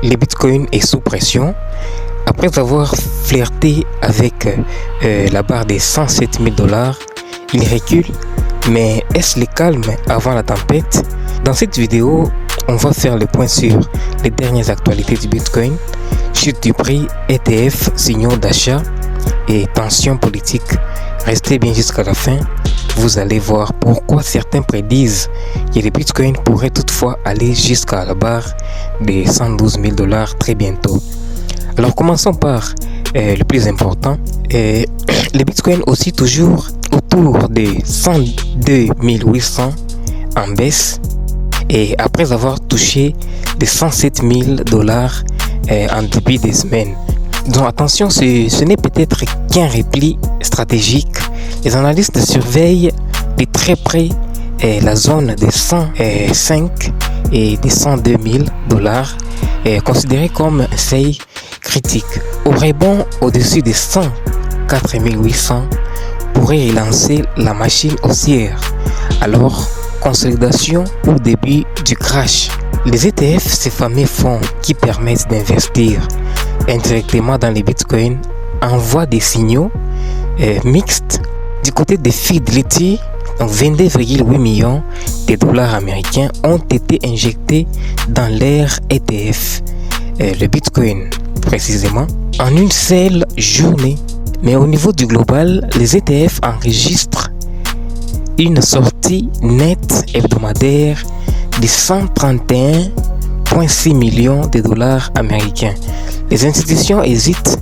le Bitcoin est sous pression. Après avoir flirté avec la barre des 107 000 $, il recule. Mais est-ce le calme avant la tempête? Dans cette vidéo, on va faire le point sur les dernières actualités du Bitcoin, chute du prix, ETF, signaux d'achat et tensions politiques. Restez bien jusqu'à la fin, vous allez voir pourquoi certains prédisent que le Bitcoin pourrait toutefois aller jusqu'à la barre des 112 000 $ très bientôt. Alors commençons par le plus important, le Bitcoin aussi toujours autour des 102 800 en baisse et après avoir touché les 107 000 $ en début de semaine. Donc attention, ce n'est peut-être qu'un repli stratégique. Les analystes surveillent de très près la zone des 105 et des 102 000 $, considérée comme un seuil critique. Au rebond au-dessus des 104 800 pourrait relancer la machine haussière. Alors, consolidation ou début du crash. Les ETF, ces fameux fonds qui permettent d'investir indirectement dans les bitcoins, envoient des signaux mixtes. Du côté des Fidelity, donc 22,8 millions de dollars américains ont été injectés dans leur ETF, le Bitcoin précisément, en une seule journée. Mais au niveau du global, les ETF enregistrent une sortie nette hebdomadaire de 131,6 millions de dollars américains. Les institutions hésitent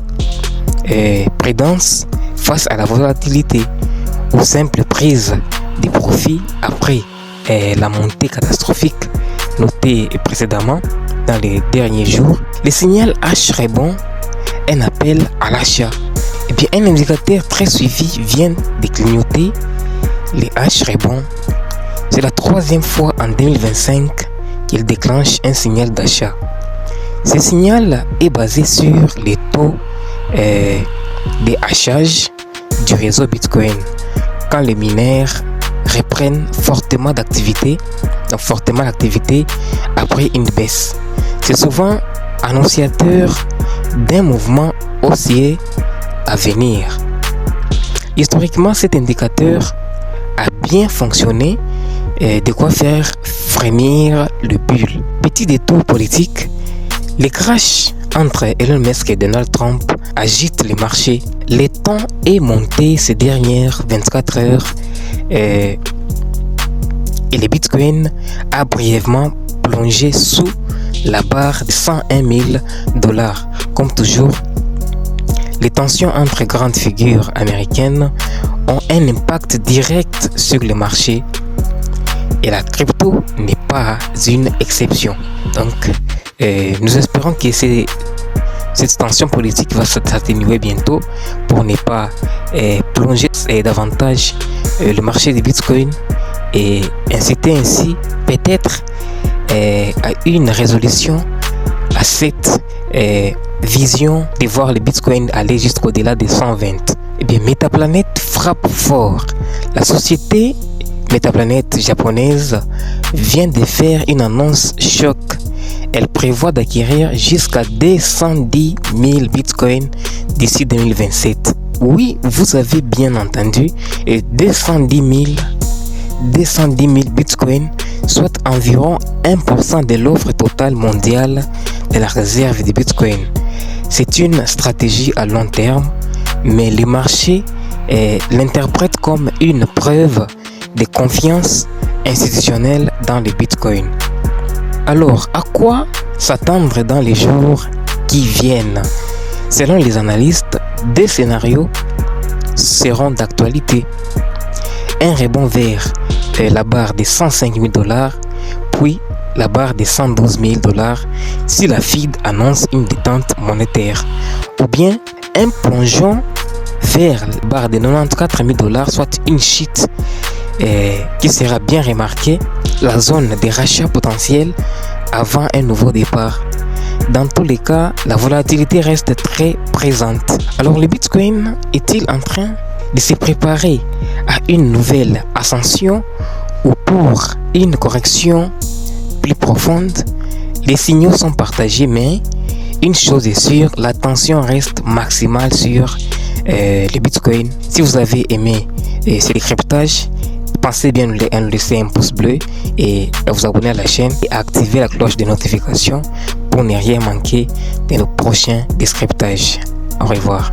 prudence face à la volatilité ou simple prise des profits après la montée catastrophique notée précédemment dans les derniers jours. Le signal H rebond, un appel à l'achat. Et bien un indicateur très suivi vient de clignoter. Les H rebond. C'est la troisième fois en 2025 qu'il déclenche un signal d'achat. Ce signal est basé sur les taux de hachage du réseau Bitcoin. Quand les mineurs reprennent fortement l'activité après une baisse. C'est souvent annonciateur d'un mouvement haussier à venir. Historiquement, cet indicateur a bien fonctionné, de quoi faire frémir le bulle. Petit détour politique, les crashs entre Elon Musk et Donald Trump agitent les marchés. Le temps est monté ces dernières 24 heures et le Bitcoin a brièvement plongé sous la barre de 101 000 $. Comme toujours, les tensions entre grandes figures américaines ont un impact direct sur le marché et la crypto n'est pas une exception. Donc, nous espérons que cette tension politique va s'atténuer bientôt pour ne pas plonger davantage le marché des bitcoins et inciter ainsi peut-être à une résolution à cette vision de voir le bitcoin aller jusqu'au-delà des 120. Eh bien, Metaplanet frappe fort. La société Metaplanet japonaise vient de faire une annonce choc. Elle prévoit d'acquérir jusqu'à 210 000 bitcoins d'ici 2027. Oui, vous avez bien entendu, et 210 000 bitcoins, soit environ 1% de l'offre totale mondiale de la réserve de bitcoin. C'est une stratégie à long terme, mais le marché l'interprète comme une preuve de confiance institutionnelle dans le bitcoin. Alors, à quoi s'attendre dans les jours qui viennent? Selon les analystes, deux scénarios seront d'actualité. Un rebond vers la barre des 105 000 $, puis la barre des 112 000 $ si la Fed annonce une détente monétaire, ou bien un plongeon vers la barre des 94 000 $, soit une chute qui sera bien remarquée, la zone des rachats potentiels avant un nouveau départ. Dans tous les cas, la volatilité reste très présente. Alors le Bitcoin est-il en train de se préparer à une nouvelle ascension ou pour une correction plus profonde? Les signaux sont partagés, mais une chose est sûre, l'attention reste maximale sur le Bitcoin. Si vous avez aimé ce décryptage, pensez bien à nous laisser un pouce bleu et à vous abonner à la chaîne et à activer la cloche de notification pour ne rien manquer de nos prochains décryptages. Au revoir.